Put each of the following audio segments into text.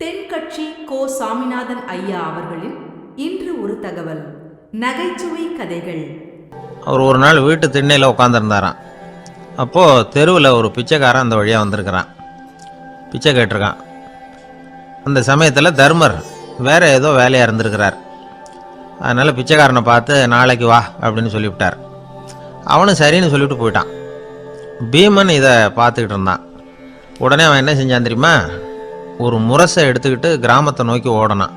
தென்கட்சி கோ. சாமிநாதன் ஐயா அவர்களின் இன்று ஒரு தகவல். நகைச்சுவை கதைகள். அவர் ஒரு நாள் வீட்டு திண்ணையில் உட்காந்துருந்தாராம். அப்போது தெருவில் ஒரு பிச்சைக்காரன் அந்த வழியாக வந்திருக்கிறான். பிச்சை கேட்டிருக்கான். அந்த சமயத்தில் தர்மர் வேறு ஏதோ வேலையாக இருந்திருக்கிறார். அதனால் பிச்சைக்காரனை பார்த்து நாளைக்கு வா அப்படின்னு சொல்லிவிட்டார். அவனும் சரின்னு சொல்லிவிட்டு போயிட்டான். பீமன் இதை பார்த்துக்கிட்டு இருந்தான். உடனே அவன் என்ன செஞ்சான் தெரியுமா? ஒரு முரசை எடுத்துக்கிட்டு கிராமத்தை நோக்கி ஓடனான்.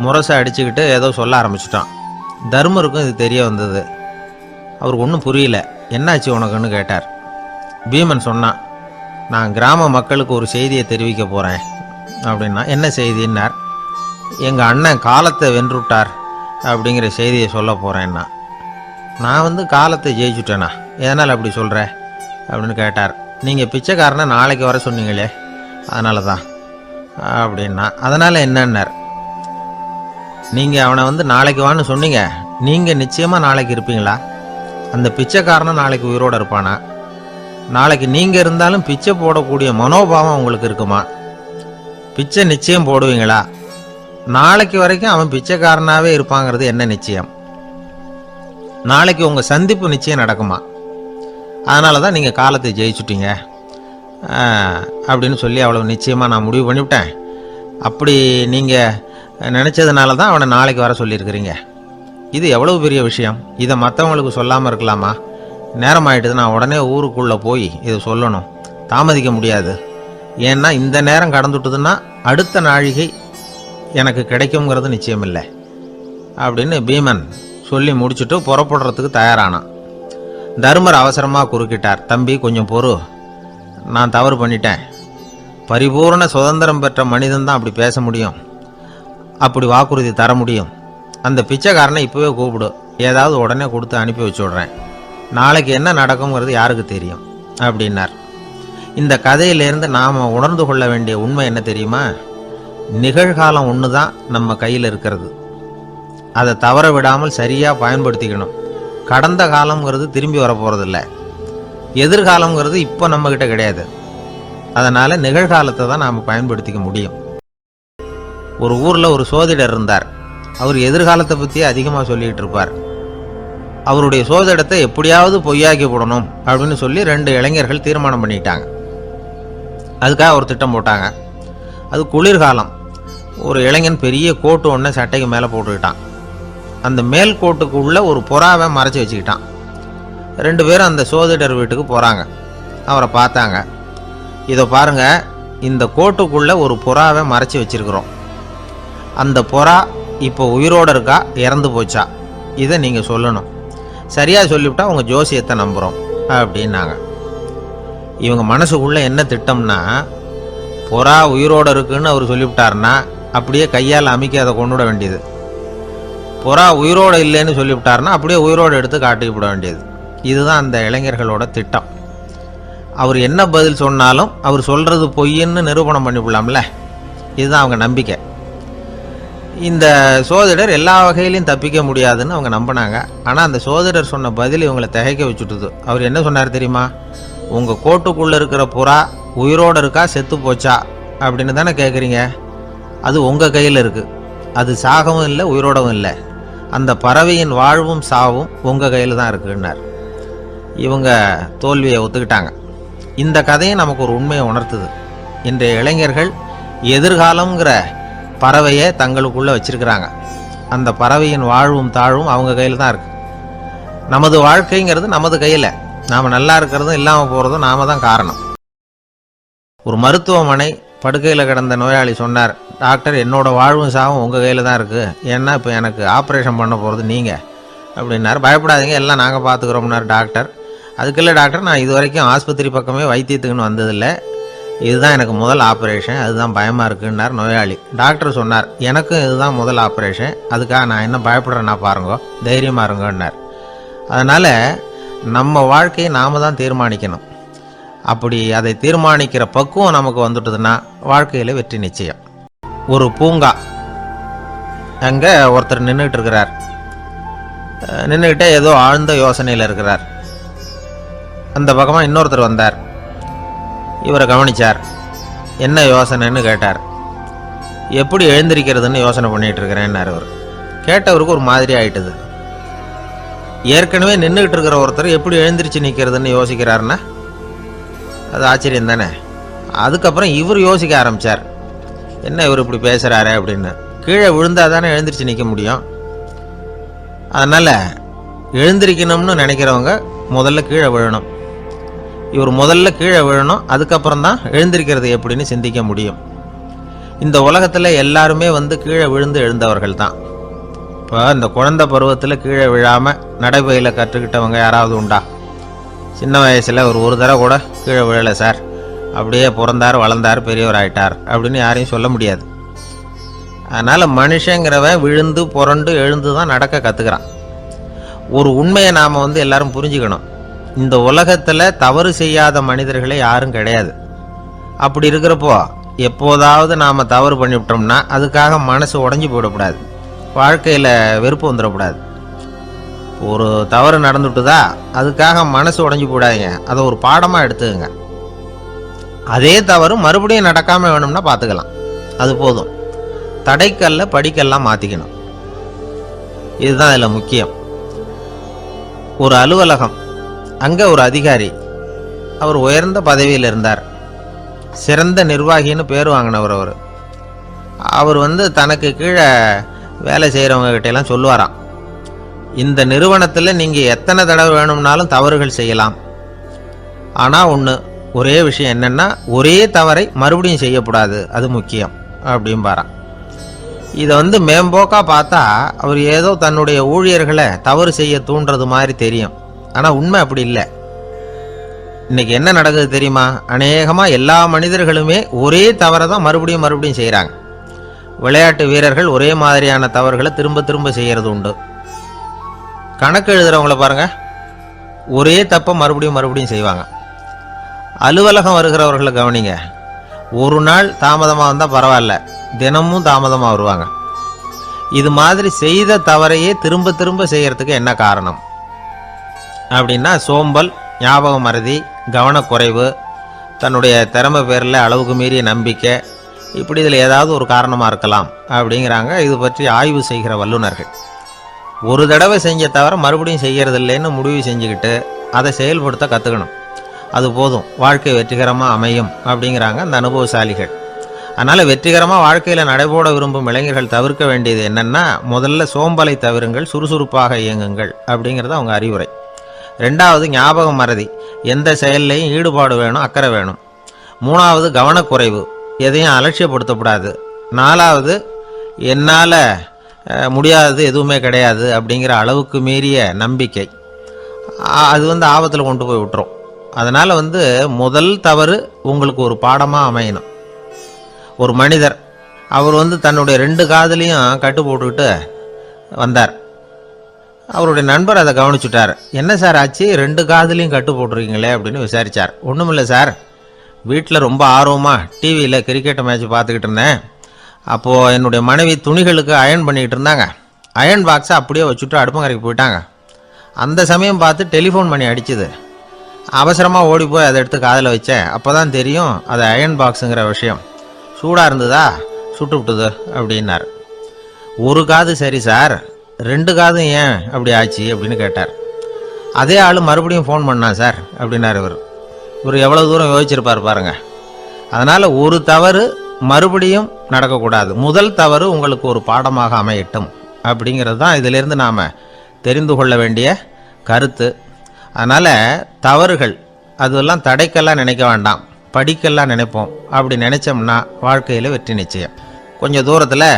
முரசை அடிச்சுக்கிட்டு ஏதோ சொல்ல ஆரம்பிச்சிட்டான். தர்மருக்கும் இது தெரிய வந்தது. அவருக்கு ஒன்றும் புரியல. என்னாச்சு உனக்குன்னு கேட்டார். பீமன் சொன்னான், நான் கிராம மக்களுக்கு ஒரு செய்தியை தெரிவிக்க போகிறேன் அப்படின்னா. என்ன செய்தின்னார். எங்கள் அண்ணன் காலத்தை வென்றுட்டார் அப்படிங்கிற செய்தியை சொல்ல போகிறேன்னா. நான் காலத்தை ஜெயிச்சுட்டேனா, எதனால் அப்படி சொல்கிற அப்படின்னு கேட்டார். நீங்கள் பிச்சைக்காரனை நாளைக்கு வர சொன்னீங்களே, அதனால தான் அப்படின்னா. அதனால் என்னன்னார். நீங்கள் அவனை நாளைக்கு வான்னு சொன்னீங்க, நீங்கள் நிச்சயமாக நாளைக்கு இருப்பீங்களா? அந்த பிச்சைக்காரனை நாளைக்கு உயிரோடு இருப்பானா? நாளைக்கு நீங்கள் இருந்தாலும் பிச்சை போடக்கூடிய மனோபாவம் உங்களுக்கு இருக்குமா? பிச்சை நிச்சயம் போடுவீங்களா? நாளைக்கு வரைக்கும் அவன் பிச்சைக்காரனாகவே இருப்பாங்கிறது என்ன நிச்சயம்? நாளைக்கு உங்கள் சந்திப்பு நிச்சயம் நடக்குமா? அதனால தான் நீங்கள் காலத்தை ஜெயிச்சுட்டீங்க அப்படின்னு சொல்லி அவ்வளோ நிச்சயமாக நான் முடிவு பண்ணிவிட்டேன். அப்படி நீங்கள் நினச்சதுனால தான் அவனை நாளைக்கு வர சொல்லியிருக்கிறீங்க. இது எவ்வளோ பெரிய விஷயம். இதை மற்றவங்களுக்கு சொல்லாமல் இருக்கலாமா? நேரம் ஆகிட்டுது, நான் உடனே ஊருக்குள்ளே போய் இதை சொல்லணும். தாமதிக்க முடியாது. ஏன்னா இந்த நேரம் கடந்துட்டுதுன்னா அடுத்த நாழிகை எனக்கு கிடைக்குங்கிறது நிச்சயம் இல்லை அப்படின்னு பீமன் சொல்லி முடிச்சுட்டு புறப்படுறதுக்கு தயாரானான். தர்மர் அவசரமாக குறுக்கிட்டார். தம்பி, கொஞ்சம் பொறு, நான் தவறு பண்ணிட்டேன். பரிபூர்ண சுதந்திரம் பெற்ற மனிதன் தான் அப்படி பேச முடியும், அப்படி வாக்குறுதி தர முடியும். அந்த பிச்சைக்காரனை இப்போவே கூப்பிடு, ஏதாவது உடனே கொடுத்து அனுப்பி வச்சு விட்றேன். நாளைக்கு என்ன நடக்குங்கிறது யாருக்கு தெரியும் அப்படின்னார். இந்த கதையிலேருந்து நாம் உணர்ந்து கொள்ள வேண்டிய உண்மை என்ன தெரியுமா? நிகழ்காலம் ஒன்று தான் நம்ம கையில் இருக்கிறது. அதை தவற விடாமல் சரியாக பயன்படுத்திக்கணும். கடந்த காலங்கிறது திரும்பி வர போகிறதில்ல. எதிர்காலங்கிறது இப்போ நம்மக்கிட்ட கிடையாது. அதனால் நிகழ்காலத்தை தான் நாம் பயன்படுத்திக்க முடியும். ஒரு ஊரில் ஒரு சோதிடர் இருந்தார். அவர் எதிர்காலத்தை பற்றி அதிகமாக சொல்லிக்கிட்டு இருப்பார். அவருடைய சோதிடத்தை எப்படியாவது பொய்யாக்கி போடணும் அப்படின்னு சொல்லி 2 இளைஞர்கள் தீர்மானம் பண்ணிட்டாங்க. அதுக்காக ஒரு திட்டம் போட்டாங்க. அது குளிர்காலம். ஒரு இளைஞன் பெரிய கோட்டு ஒன்று சட்டைக்கு மேலே போட்டுக்கிட்டான். அந்த மேல் கோட்டுக்குள்ளே ஒரு புறாவை மறைச்சி வச்சுக்கிட்டான். 2 பேரும் அந்த சோதிடர் வீட்டுக்கு போகிறாங்க. அவரை பார்த்தாங்க. இதை பாருங்கள், இந்த கோட்டுக்குள்ளே ஒரு புறாவை மறைச்சி வச்சுருக்குறோம். அந்த புறா இப்போ உயிரோடு இருக்கா, இறந்து போச்சா, இதை நீங்கள் சொல்லணும். சரியாக சொல்லிவிட்டா உங்கள் ஜோசியத்தை நம்புகிறோம் அப்படின்னாங்க. இவங்க மனசுக்குள்ளே என்ன திட்டம்னா, புறா உயிரோடு இருக்குன்னு அவர் சொல்லிவிட்டார்னா அப்படியே கையால் அமைக்க அதை கொண்டு விட வேண்டியது. புறா உயிரோடு இல்லைன்னு சொல்லிவிட்டார்னா அப்படியே உயிரோடு எடுத்து காட்டிவிட வேண்டியது. இதுதான் அந்த இளைஞர்களோட திட்டம். அவர் என்ன பதில் சொன்னாலும் அவர் சொல்கிறது பொய்ன்னு நிரூபணம் பண்ணிவிடலாம்ல. இதுதான் அவங்க நம்பிக்கை. இந்த சோதிடர் எல்லா வகையிலையும் தப்பிக்க முடியாதுன்னு அவங்க நம்பினாங்க. ஆனால் அந்த சோதிடர் சொன்ன பதில் இவங்களை திகைக்க வச்சுட்டுது. அவர் என்ன சொன்னார் தெரியுமா? உங்கள் கோட்டுக்குள்ளே இருக்கிற புறா உயிரோடு இருக்கா, செத்து போச்சா அப்படின்னு தானே கேட்குறீங்க. அது உங்கள் கையில் இருக்குது. அது சாகவும் இல்லை, உயிரோடவும் இல்லை. அந்த பறவையின் வாழ்வும் சாவும் உங்கள் கையில் தான் இருக்குன்னார். இவங்க தோல்வியை ஒத்துக்கிட்டாங்க. இந்த கதையை நமக்கு ஒரு உண்மையை உணர்த்துது. இன்றைய இளைஞர்கள் எதிர்காலங்கிற பறவையை தங்களுக்குள்ளே வச்சிருக்கிறாங்க. அந்த பறவையின் வாழ்வும் தாழ்வும் அவங்க கையில் தான் இருக்குது. நமது வாழ்க்கைங்கிறது நமது கையில். நாம் நல்லா இருக்கிறதும் இல்லாமல் போகிறதும் நாம தான் காரணம். ஒரு மருத்துவமனை படுக்கையில் கிடந்த நோயாளி சொன்னார், டாக்டர், என்னோட வாழ்வும் சாவும் உங்கள் கையில் தான் இருக்குது. ஏன்னா இப்போ எனக்கு ஆப்ரேஷன் பண்ண போகிறது நீங்கள் அப்படின்னார். பயப்படாதீங்க, எல்லாம் நாங்கள் பார்த்துக்குறோம்னார் டாக்டர். அதுக்குள்ள டாக்டர், நான் இது வரைக்கும் ஆஸ்பத்திரி பக்கமே வைத்தியத்துக்குன்னு வந்ததில்லை. இதுதான் எனக்கு முதல் ஆப்ரேஷன், அதுதான் பயமாக இருக்குன்னார் நோயாளி. டாக்டர் சொன்னார், எனக்கும் இதுதான் முதல் ஆப்ரேஷன், அதுக்காக நான் என்ன பயப்படுறேன்னா பாருங்க, தைரியமாக இருங்கன்னார். அதனால் நம்ம வாழ்க்கையை நாம் தான் தீர்மானிக்கணும். அப்படி அதை தீர்மானிக்கிற பக்குவம் நமக்கு வந்துட்டுதுன்னா வாழ்க்கையில் வெற்றி நிச்சயம். ஒரு பூங்கா. அங்கே ஒருத்தர் நின்றுட்டு இருக்கிறார். நின்றுக்கிட்டே ஏதோ ஆழ்ந்த யோசனையில் இருக்கிறார். அந்த பக்கமாக இன்னொருத்தர் வந்தார். இவரை கவனித்தார். என்ன யோசனைன்னு கேட்டார். எப்படி எழுந்திருக்கிறதுன்னு யோசனை பண்ணிகிட்டு இருக்கிறேன்னாரு அவர். கேட்டவருக்கு ஒரு மாதிரி ஆயிட்டுது. ஏற்கனவே நின்றுக்கிட்டு இருக்கிற ஒருத்தர் எப்படி எழுந்திரிச்சு நிற்கிறதுன்னு யோசிக்கிறாருன்னா அது ஆச்சரியம் தானே. அதுக்கப்புறம் இவர் யோசிக்க ஆரம்பித்தார், என்ன இவர் இப்படி பேசுகிறாரு அப்படின்னு. கீழே விழுந்தால் தானே எழுந்திரிச்சு நிற்க முடியும். அதனால் எழுந்திரிக்கணும்னு நினைக்கிறவங்க முதல்ல கீழே விழணும். இவர் முதல்ல கீழே விழணும், அதுக்கப்புறம் தான் எழுந்திருக்கிறது எப்படின்னு சிந்திக்க முடியும். இந்த உலகத்தில் எல்லாருமே கீழே விழுந்து எழுந்தவர்கள் தான். இப்போ இந்த குழந்தை பருவத்தில் கீழே விழாமல் நடைபயில கற்றுக்கிட்டவங்க யாராவது உண்டா? சின்ன வயசில் ஒரு தடவை கூட கீழே விழலை சார், அப்படியே பிறந்தார் வளர்ந்தார் பெரியவர் ஆயிட்டார் அப்படின்னு யாரையும் சொல்ல முடியாது. அதனால் மனுஷங்கிறவன் விழுந்து புரண்டு எழுந்து தான் நடக்க கற்றுக்கிறான். ஒரு உண்மையை நாம் எல்லாரும் புரிஞ்சுக்கணும். இந்த உலகத்தில் தவறு செய்யாத மனிதர்களே யாரும் கிடையாது. அப்படி இருக்கிறப்போ எப்போதாவது நாம் தவறு பண்ணிவிட்டோம்னா அதுக்காக மனசு உடஞ்சி போயிடக்கூடாது, வாழ்க்கையில் வெறுப்பு வந்துடக்கூடாது. ஒரு தவறு நடந்துட்டுதா அதுக்காக மனசு உடஞ்சி போடாதீங்க, அதை ஒரு பாடமாக எடுத்துக்கங்க. அதே தவறு மறுபடியும் நடக்காமல் வேணும்னா பார்த்துக்கலாம், அது போதும். தடைக்கல்ல படிக்கல்லாம் மாற்றிக்கணும், இதுதான் இதில் முக்கியம். ஒரு அலுவலகம், அங்கே ஒரு அதிகாரி, அவர் உயர்ந்த பதவியில் இருந்தார், சிறந்த நிர்வாகின்னு பேர் வாங்கினவர். அவர் தனக்கு கீழே வேலை செய்கிறவங்க கிட்டெல்லாம் சொல்லுவாராம், இந்த நிறுவனத்தில் நீங்கள் எத்தனை தடவை வேணும்னாலும் தவறுகள் செய்யலாம், ஆனால் ஒரே விஷயம் என்னென்னா ஒரே தவறை மறுபடியும் செய்யக்கூடாது, அது முக்கியம் அப்படிம்பாராம். இதை மேம்போக்காக பார்த்தா அவர் ஏதோ தன்னுடைய ஊழியர்களை தவறு செய்ய தூண்டுறது மாதிரி தெரியும். ஆனால் உண்மை அப்படி இல்லை. இன்னைக்கு என்ன நடக்குது தெரியுமா? அநேகமாக எல்லா மனிதர்களுமே ஒரே தவறை தான் மறுபடியும் செய்கிறாங்க. விளையாட்டு வீரர்கள் ஒரே மாதிரியான தவறுகளை திரும்ப திரும்ப செய்கிறது உண்டு. கணக்கு எழுதுகிறவங்கள பாருங்கள், ஒரே தப்பை மறுபடியும் செய்வாங்க. அலுவலகம் வருகிறவர்களை கவனிங்க, ஒரு நாள் தாமதமாக வந்தால் பரவாயில்ல, தினமும் தாமதமாக வருவாங்க. இது மாதிரி செய்த தவறையே திரும்ப திரும்ப செய்கிறதுக்கு என்ன காரணம் அப்படின்னா சோம்பல், ஞாபக மறதி, கவனக்குறைவு, தன்னுடைய திறமை பேரில் அளவுக்கு மீறிய நம்பிக்கை, இப்படி இதில் ஏதாவது ஒரு காரணமாக இருக்கலாம் அப்படிங்கிறாங்க இது பற்றி ஆய்வு செய்கிற வல்லுநர்கள். ஒரு தடவை செஞ்ச தவிர மறுபடியும் செய்கிறது இல்லைன்னு முடிவு செஞ்சுக்கிட்டு அதை செயல்படுத்த கற்றுக்கணும், அது போதும், வாழ்க்கை வெற்றிகரமாக அமையும் அப்படிங்கிறாங்க அந்த அனுபவசாலிகள். அதனால் வெற்றிகரமாக வாழ்க்கையில் நடைபோட விரும்பும் இளைஞர்கள் தவிர்க்க வேண்டியது என்னென்னா, முதல்ல சோம்பலை தவிருங்கள், சுறுசுறுப்பாக இயங்குங்கள் அப்படிங்கிறது அவங்க அறிவுரை. ரெண்டாவது ஞாபக மறதி, எந்த செயல்லையும் ஈடுபாடு வேணும், அக்கறை வேணும். மூணாவது கவனக்குறைவு, எதையும் அலட்சியப்படுத்தக்கூடாது. நாலாவது என்னால் முடியாதது எதுவுமே கிடையாது அப்படிங்கிற அளவுக்கு மீறிய நம்பிக்கை, அது ஆபத்தில் கொண்டு போய் விட்டுரும். அதனால் முதல் தவறு உங்களுக்கு ஒரு பாடமாக அமையணும். ஒரு மனிதர் அவர் தன்னுடைய 2 காதுலையும் கட்டு போட்டுக்கிட்டு வந்தார். அவருடைய நண்பர் அதை கவனிச்சுட்டார். என்ன சார் ஆச்சு, 2 காதுலையும் கட்டு போட்டுருக்கீங்களே அப்படின்னு விசாரித்தார். ஒன்றுமில்லை சார், வீட்டில் ரொம்ப ஆர்வமாக டிவியில் கிரிக்கெட் மேட்ச் பார்த்துக்கிட்டு இருந்தேன். அப்போது என்னுடைய மனைவி துணிகளுக்கு அயர்ன் பண்ணிக்கிட்டு இருந்தாங்க. அயர்ன் பாக்ஸை அப்படியே வச்சுட்டு அடுப்பங்கரைக்கு போயிட்டாங்க. அந்த சமயம் பார்த்து டெலிஃபோன் பண்ணி அடிச்சுது. அவசரமாக ஓடி போய் அதை எடுத்து காதில் வச்சேன். அப்போ தான் தெரியும் அது அயர்ன் பாக்ஸுங்கிற விஷயம். சூடாக இருந்ததா, சுட்டு விட்டுது அப்படின்னார். ஒரு காது சரி சார், 2 காதும் ஏன் அப்படி ஆச்சு அப்படின்னு கேட்டார். அதே ஆள் மறுபடியும் ஃபோன் பண்ணான் சார் அப்படின்னார் இவர் எவ்வளோ தூரம் யோசிச்சிருப்பார் பாருங்க. அதனால் ஒரு தவறு மறுபடியும் நடக்கக்கூடாது, முதல் தவறு உங்களுக்கு ஒரு பாடமாக அமையட்டும் அப்படிங்கிறது தான் இதிலிருந்து நாம் தெரிந்து கொள்ள வேண்டிய கருத்து. அதனால் தவறுகள் அதெல்லாம் தடைக்கெல்லாம் நினைக்க வேண்டாம், படிக்கெல்லாம் நினைப்போம். அப்படி நினச்சோம்னா வாழ்க்கையில் வெற்றி நிச்சயம். கொஞ்சம் தூரத்தில்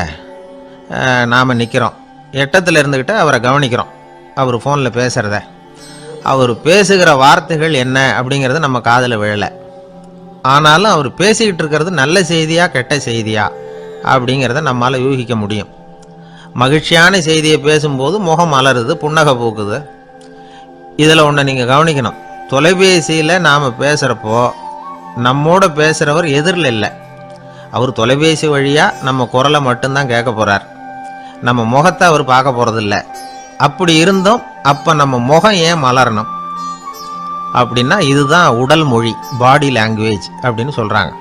நாம் நிற்கிறோம், எட்டத்தில் இருந்துக்கிட்டு அவரை கவனிக்கிறோம். அவர் ஃபோனில் பேசுகிறத, அவர் பேசுகிற வார்த்தைகள் என்ன அப்படிங்கிறது நம்ம காதில் விழலை. ஆனாலும் அவர் பேசிக்கிட்டு இருக்கிறது நல்ல செய்தியா கெட்ட செய்தியா அப்படிங்கிறத நம்மளால் யூகிக்க முடியும். மகிழ்ச்சியான செய்தியை பேசும்போது முகம் மலருது, புன்னகை பூக்குது. இதில் ஒன்று நீங்கள் கவனிக்கணும், தொலைபேசியில் நாம் பேசுகிறப்போ நம்மோட பேசுகிறவர் எதிரில் இல்லை. அவர் தொலைபேசி வழியாக நம்ம குரலை மட்டும்தான் கேட்க போகிறார், நம்ம முகத்தை அவர் பார்க்க போகிறதில்ல. அப்படி இருந்தும் அப்போ நம்ம முகம் ஏன் மலரணும் அப்படின்னா இதுதான் உடல் மொழி, பாடி லாங்குவேஜ் அப்படின்னு சொல்கிறாங்க.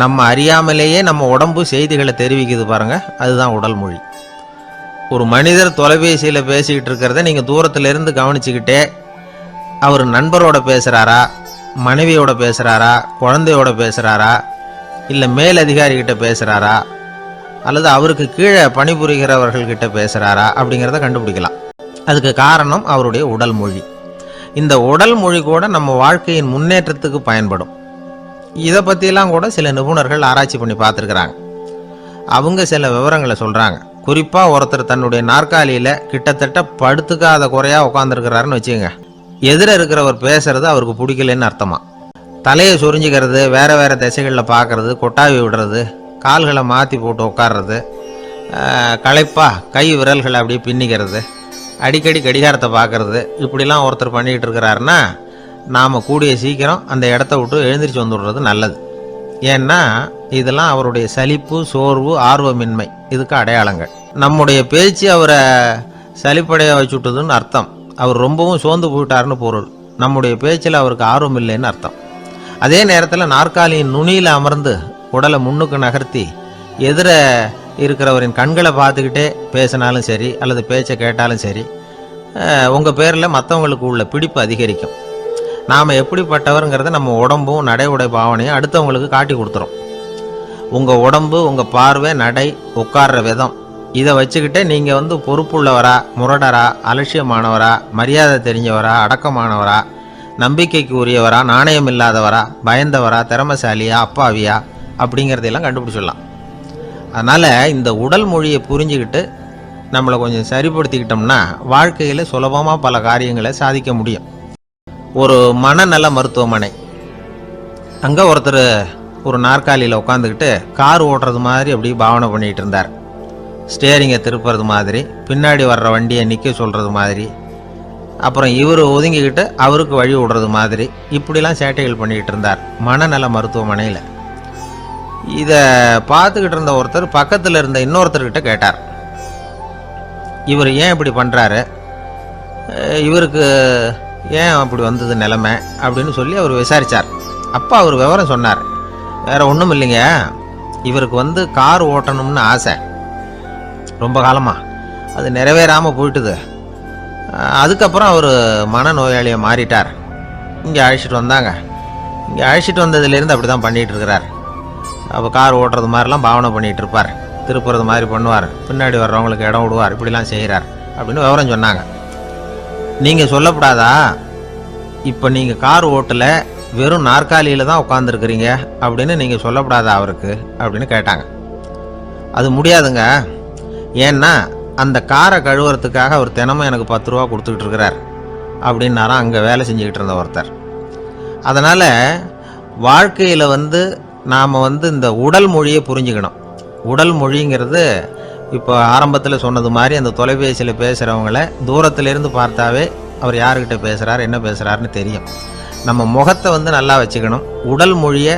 நம்ம அறியாமலேயே நம்ம உடம்பு செய்திகளை தெரிவிக்குது பாருங்க, அதுதான் உடல் மொழி. ஒரு மனிதர் தொலைபேசியில் பேசிக்கிட்டு இருக்கிறத நீங்கள் தூரத்திலிருந்து கவனிச்சுக்கிட்டே அவர் நண்பரோட பேசுகிறாரா, மனைவியோட பேசுகிறாரா, குழந்தையோட பேசுகிறாரா, இல்லை மேலதிகாரிகிட்ட பேசுகிறாரா, அல்லது அவருக்கு கீழே பணிபுரிகிறவர்கள்கிட்ட பேசுகிறாரா அப்படிங்கிறத கண்டுபிடிக்கலாம். அதுக்கு காரணம் அவருடைய உடல் மொழி. இந்த உடல் மொழி கூட நம்ம வாழ்க்கையின் முன்னேற்றத்துக்கு பயன்படும். இதை பற்றியெல்லாம் கூட சில நிபுணர்கள் ஆராய்ச்சி பண்ணி பார்த்துருக்குறாங்க. அவங்க சில விவரங்களை சொல்கிறாங்க. குறிப்பாக ஒருத்தர் தன்னுடைய நாற்காலியில் கிட்டத்தட்ட படுத்துக்காத குறையாக உட்காந்துருக்கிறாருன்னு வச்சுக்கோங்க. எதிர இருக்கிறவர் பேசுறது அவருக்கு பிடிக்கலன்னு அர்த்தமா. தலையை சொரிஞ்சிக்கிறது, வேறு வேறு திசைகளில் பார்க்குறது, கொட்டாவி விடுறது, கால்களை மாற்றி போட்டு உட்கார்றது, களைப்பாக கை விரல்களை அப்படியே பின்னிக்கிறது, அடிக்கடி கடிகாரத்தை பார்க்குறது, இப்படிலாம் ஒருத்தர் பண்ணிக்கிட்டு இருக்கிறாருன்னா நாம் கூடிய சீக்கிரம் அந்த இடத்த விட்டு எழுந்திரிச்சு வந்துடுறது நல்லது. ஏன்னா இதெல்லாம் அவருடைய சலிப்பு, சோர்வு, ஆர்வமின்மை இதுக்கு அடையாளங்கள். நம்முடைய பேச்சு அவரை சலிப்படைய வச்சுட்டுதுன்னு அர்த்தம். அவர் ரொம்பவும் சோர்ந்து போயிட்டாருன்னு பொருள். நம்முடைய பேச்சில் அவருக்கு ஆர்வம் இல்லைன்னு அர்த்தம். அதே நேரத்தில் நாற்காலியின் நுனியில் அமர்ந்து உடலை முன்னுக்கு நகர்த்தி எதிர இருக்கிறவரின் கண்களை பார்த்துக்கிட்டே பேசினாலும் சரி அல்லது பேச்சை கேட்டாலும் சரி, உங்கள் பேரில் மற்றவங்களுக்கு உள்ள பிடிப்பு அதிகரிக்கும். நாம் எப்படிப்பட்டவருங்கிறத நம்ம உடம்பும் நடை உடை பாவனையும் அடுத்தவங்களுக்கு காட்டி கொடுத்துரும். உங்கள் உடம்பு, உங்கள் பார்வை, நடை, உட்கார்ற விதம், இதை வச்சுக்கிட்டே நீங்கள் பொறுப்புள்ளவரா, முரடரா, அலட்சியமானவரா, மரியாதை தெரிஞ்சவரா, அடக்கமானவரா, நம்பிக்கைக்கு உரியவரா, நாணயம் இல்லாதவரா, பயந்தவரா, திறமைசாலியா, அப்பாவியா அப்படிங்கிறதையெல்லாம் கண்டுபிடிச்சிடலாம். அதனால் இந்த உடல் மொழியை புரிஞ்சுக்கிட்டு நம்மளை கொஞ்சம் சரிப்படுத்திக்கிட்டோம்னா வாழ்க்கையில் சுலபமாக பல காரியங்களை சாதிக்க முடியும். ஒரு மனநல மருத்துவமனை, அங்கே ஒருத்தர் ஒரு நாற்காலியில் உட்காந்துக்கிட்டு கார் ஓட்டுறது மாதிரி அப்படி பாவனை பண்ணிகிட்டு இருந்தார். ஸ்டேரிங்கை திருப்புறது மாதிரி, பின்னாடி வர்ற வண்டியை நிற்க சொல்கிறது மாதிரி, அப்புறம் இவர் ஒதுங்கிக்கிட்டு அவருக்கு வழி விடுறது மாதிரி, இப்படிலாம் சேட்டைகள் பண்ணிக்கிட்டு இருந்தார் மனநல மருத்துவமனையில். இதை பார்த்துக்கிட்டு இருந்த ஒருத்தர் பக்கத்தில் இருந்த இன்னொருத்தர்கிட்ட கேட்டார், இவர் ஏன் இப்படி பண்ணுறாரு, இவருக்கு ஏன் அப்படி வந்தது நிலைமை அப்படின்னு சொல்லி அவர் விசாரித்தார். அப்போ அவர் விவரம் சொன்னார். வேறு ஒன்றும் இல்லைங்க, இவருக்கு கார் ஓட்டணும்னு ஆசை ரொம்ப காலமாக, அது நிறைவேறாமல் போயிட்டுது. அதுக்கப்புறம் அவர் மனநோயாளியை மாறிட்டார். இங்கே அழைச்சிட்டு வந்தாங்க. இங்கே அழைச்சிட்டு வந்ததுலேருந்து அப்படி தான் பண்ணிகிட்டு இருக்கிறார். அப்போ கார் ஓட்டுறது மாதிரிலாம் பாவனை பண்ணிகிட்டு இருப்பார், திருப்புறது மாதிரி பண்ணுவார், பின்னாடி வர்றவங்களுக்கு இடம் விடுவார், இப்படிலாம் செய்கிறார் அப்படின்னு விவரம் சொன்னாங்க. நீங்கள் சொல்லப்படாதா, இப்போ நீங்கள் கார் ஓட்டலை, வெறும் நாற்காலியில் தான் உட்காந்துருக்குறீங்க அப்படின்னு நீங்கள் சொல்லப்படாதா அவருக்கு அப்படின்னு கேட்டாங்க. அது முடியாதுங்க, ஏன்னா அந்த காரை கழுவுறதுக்காக அவர் தினமும் எனக்கு 10 ரூபா கொடுத்துக்கிட்டு இருக்கிறார் அப்படின்னாராம் அங்கே வேலை செஞ்சுக்கிட்டு இருந்த ஒருத்தர். அதனால் வாழ்க்கையில் நாம் இந்த உடல் மொழியை புரிஞ்சுக்கணும். உடல் மொழிங்கிறது இப்போ ஆரம்பத்தில் சொன்னது மாதிரி அந்த தொலைபேசியில் பேசுகிறவங்கள தூரத்திலேருந்து பார்த்தாவே அவர் யாருக்கிட்ட பேசுகிறார், என்ன பேசுகிறாருன்னு தெரியும். நம்ம முகத்தை நல்லா வச்சுக்கணும். உடல் மொழியை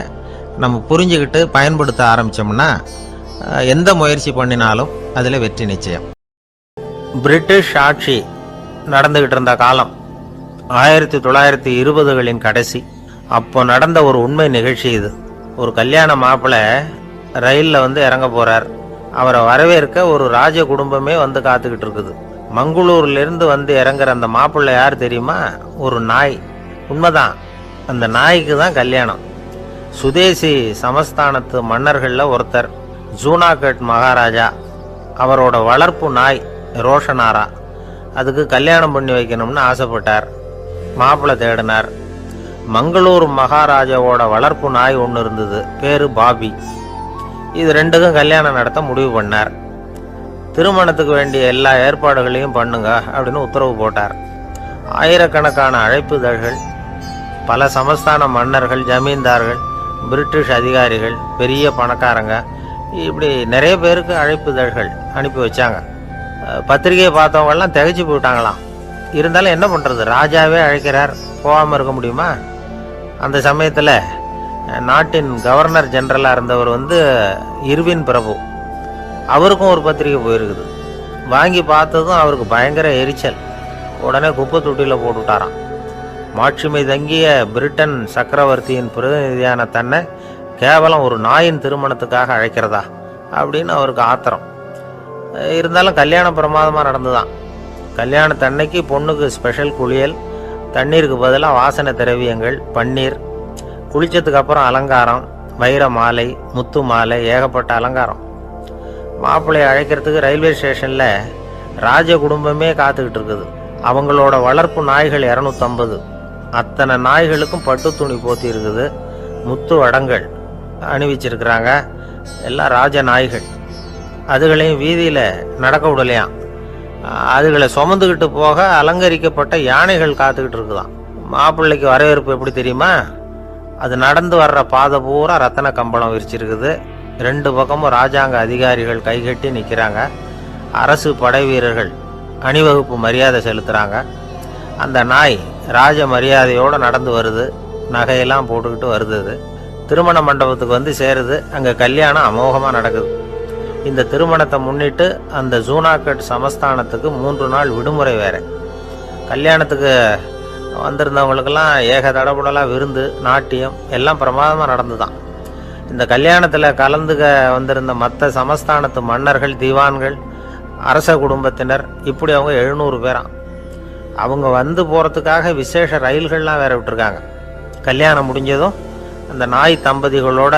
நம்ம புரிஞ்சுக்கிட்டு பயன்படுத்த ஆரம்பித்தோம்னா எந்த முயற்சி பண்ணினாலும் அதில் வெற்றி நிச்சயம். பிரிட்டிஷ் ஆட்சி நடந்துக்கிட்டு இருந்த காலம் 1920களின் கடைசி. அப்போ நடந்த ஒரு உண்மை நிகழ்ச்சி இது. ஒரு கல்யாண மாப்பிள்ளை ரயிலில் இறங்க போகிறார். அவரை வரவேற்க ஒரு ராஜ குடும்பமே காத்துக்கிட்டு இருக்குது. மங்களூர்லேருந்து இறங்குற அந்த மாப்பிள்ளை யார் தெரியுமா? ஒரு நாய். உண்மைதான், அந்த நாய்க்கு தான் கல்யாணம். சுதேசி சமஸ்தானத்து மன்னர்களில் ஒருத்தர் ஜூனாகட் மகாராஜா. அவரோட வளர்ப்பு நாய் ரோஷனாரா. அதுக்கு கல்யாணம் பண்ணி வைக்கணும்னு ஆசைப்பட்டார். மாப்பிள்ளை தேடினார். மங்களூர் மகாராஜாவோட வளர்ப்பு நாய் ஒன்று இருந்தது, பேரு பாபி. இது ரெண்டுக்கும் கல்யாணம் நடத்த முடிவு பண்ணார். திருமணத்துக்கு வேண்டிய எல்லா ஏற்பாடுகளையும் பண்ணுங்க அப்படின்னு உத்தரவு போட்டார். ஆயிரக்கணக்கான அழைப்புதழ்கள், பல சமஸ்தான மன்னர்கள், ஜமீன்தார்கள், பிரிட்டிஷ் அதிகாரிகள், பெரிய பணக்காரங்க, இப்படி நிறைய பேருக்கு அழைப்புதழ்கள் அனுப்பி வச்சாங்க. பத்திரிகையை பார்த்தவங்கெல்லாம் திகைச்சு போயிட்டாங்களாம். இருந்தாலும் என்ன பண்ணுறது, ராஜாவே அழைக்கிறார், போகாமல் இருக்க முடியுமா? அந்த சமயத்தில் நாட்டின் கவர்னர் ஜெனரலாக இருந்தவர் இர்வின் பிரபு, அவருக்கும் ஒரு பத்திரிகை போயிருக்குது. வாங்கி பார்த்ததும் அவருக்கு பயங்கர எரிச்சல். உடனே குப்பை தொட்டியில் போட்டுவிட்டாராம். மாட்சிமை தங்கிய பிரிட்டன் சக்கரவர்த்தியின் பிரதிநிதியான தன்னை கேவலம் ஒரு நாயின் திருமணத்துக்காக அழைக்கிறதா அப்படின்னு அவருக்கு ஆத்திரம். இருந்தாலும் கல்யாணம் பிரமாதமாக நடந்துதான். கல்யாணத்தன்னைக்கு பொண்ணுக்கு ஸ்பெஷல் குளியல், தண்ணீருக்கு பதிலாக வாசனை திரவியங்கள், பன்னீர், குளித்ததுக்கு அப்புறம் அலங்காரம், வைர மாலை, முத்து மாலை, ஏகப்பட்ட அலங்காரம். மாப்பிள்ளையை அழைக்கிறதுக்கு ரயில்வே ஸ்டேஷனில் ராஜ குடும்பமே காத்துக்கிட்டு இருக்குது. அவங்களோட வளர்ப்பு நாய்கள் 250. அத்தனை நாய்களுக்கும் பட்டு துணி போத்தி இருக்குது. முத்து வடங்கள் அணிவிச்சிருக்கிறாங்க. எல்லாம் ராஜ நாய்கள். அதுகளையும் வீதியில் நடக்க விடலையாம். அதுகளை சுமந்துக்கிட்டு போக அலங்கரிக்கப்பட்ட யானைகள் காத்துக்கிட்டு இருக்குதாம். மாப்பிள்ளைக்கு வரவேற்பு எப்படி தெரியுமா? அது நடந்து வர்ற பாதை பூரா ரத்தன கம்பளம் விரிச்சிருக்குது. 2 பக்கமும் ராஜாங்க அதிகாரிகள் கைகட்டி நிற்கிறாங்க. அரசு படை வீரர்கள் அணிவகுப்பு மரியாதை செலுத்துகிறாங்க. அந்த நாய் ராஜ மரியாதையோடு நடந்து வருது. நகையெல்லாம் போட்டுக்கிட்டு வருது. அது திருமண மண்டபத்துக்கு வந்து சேருது. அங்கே கல்யாணம் அமோகமாக நடக்குது. இந்த திருமணத்தை முன்னிட்டு அந்த ஜூனாகட் சமஸ்தானத்துக்கு 3 நாள் விடுமுறை வேறு. கல்யாணத்துக்கு வந்திருந்தவங்களுக்கெல்லாம் ஏக தடபுடலாக விருந்து, நாட்டியம் எல்லாம் பிரமாதமாக நடந்து தான். இந்த கல்யாணத்தில் கலந்துக்க வந்திருந்த மற்ற சமஸ்தானத்து மன்னர்கள், திவான்கள், அரச குடும்பத்தினர், இப்படி அவங்க 700 பேராம். அவங்க வந்து போகிறதுக்காக விசேஷ ரயில்கள்லாம் வேற விட்டுருக்காங்க. கல்யாணம் முடிஞ்சதும் அந்த நாய் தம்பதிகளோட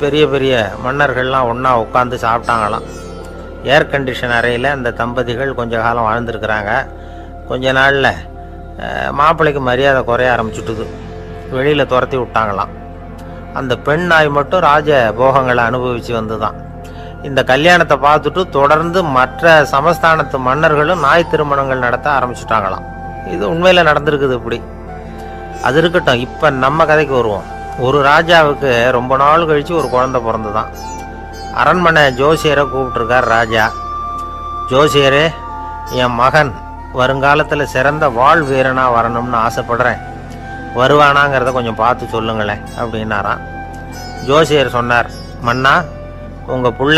பெரிய பெரிய மன்னர்கள்லாம் ஒன்றா உட்காந்து சாப்பிட்டாங்களாம். ஏர் கண்டிஷன் அறையில் அந்த தம்பதிகள் கொஞ்ச காலம் வாழ்ந்துருக்குறாங்க. கொஞ்ச நாளில் மாப்பிள்ளைக்கு மரியாதை குறைய ஆரம்பிச்சுட்டுது. வெளியில் துரத்தி விட்டாங்களாம். அந்த பெண் நாய் மட்டும் ராஜ போகங்களை அனுபவித்து வந்து தான். இந்த கல்யாணத்தை பார்த்துட்டு தொடர்ந்து மற்ற சமஸ்தானத்து மன்னர்களும் நாய் திருமணங்கள் நடத்த ஆரம்பிச்சுட்டாங்களாம். இது உண்மையில் நடந்திருக்குது. இப்படி அது இருக்கட்டும். இப்போ நம்ம கதைக்கு வருவோம். ஒரு ராஜாவுக்கு ரொம்ப நாள் கழித்து ஒரு குழந்தை பிறந்து தான். அரண்மனை ஜோசியரை கூப்பிட்டுருக்கார் ராஜா. ஜோசியரே, என் மகன் வருங்காலத்தில் சிறந்த வாழ் வீரனாக வரணும்னு ஆசைப்படுறேன். வருவானாங்கிறத கொஞ்சம் பார்த்து சொல்லுங்களேன் அப்படின்னாராம். ஜோசியர் சொன்னார், மன்னா, உங்கள் புள்ள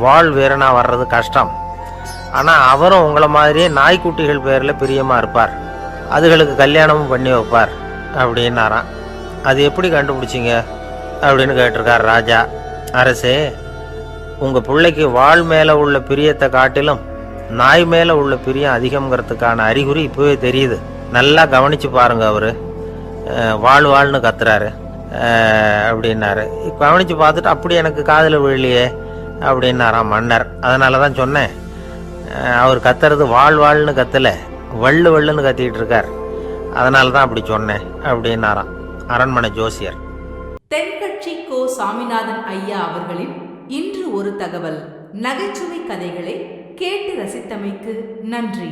வாழ் வீரனாக வர்றது கஷ்டம். ஆனால் அவரும் உங்களை மாதிரியே நாய்க்குட்டிகள் பேரில் பிரியமாக இருப்பார். அதுகளுக்கு கல்யாணமும் பண்ணி வைப்பார் அப்படின்னாராம். அது எப்படி கண்டுபிடிச்சிங்க அப்படின்னு கேட்டிருக்கார் ராஜா. அரசே, உங்கள் பிள்ளைக்கு வாழ் மேலே உள்ள பிரியத்தை காட்டிலும் நாய் மேலே உள்ள பிரியம் அதிகங்கிறதுக்கான அறிகுறி இப்போவே தெரியுது. நல்லா கவனித்து பாருங்க. அவர் வாழ்னு கத்துறாரு அப்படின்னாரு. கவனித்து பார்த்துட்டு அப்படி எனக்கு காதில் விழலையே அப்படின்னாராம் மன்னர். அதனால தான் சொன்னேன், அவர் கத்துறது வாழ்னு கத்தலை, வள்ளுன்னு கத்திக்கிட்டு இருக்கார். அதனால தான் அப்படி சொன்னேன் அப்படின்னாராம் அரண்மனை ஜோசியர். தென்கட்சி கோ சாமிநாதன் ஐயா அவர்களின் இன்று ஒரு தகவல் நகைச்சுவை கதைகளை கேட்டு ரசித்தமைக்கு நன்றி.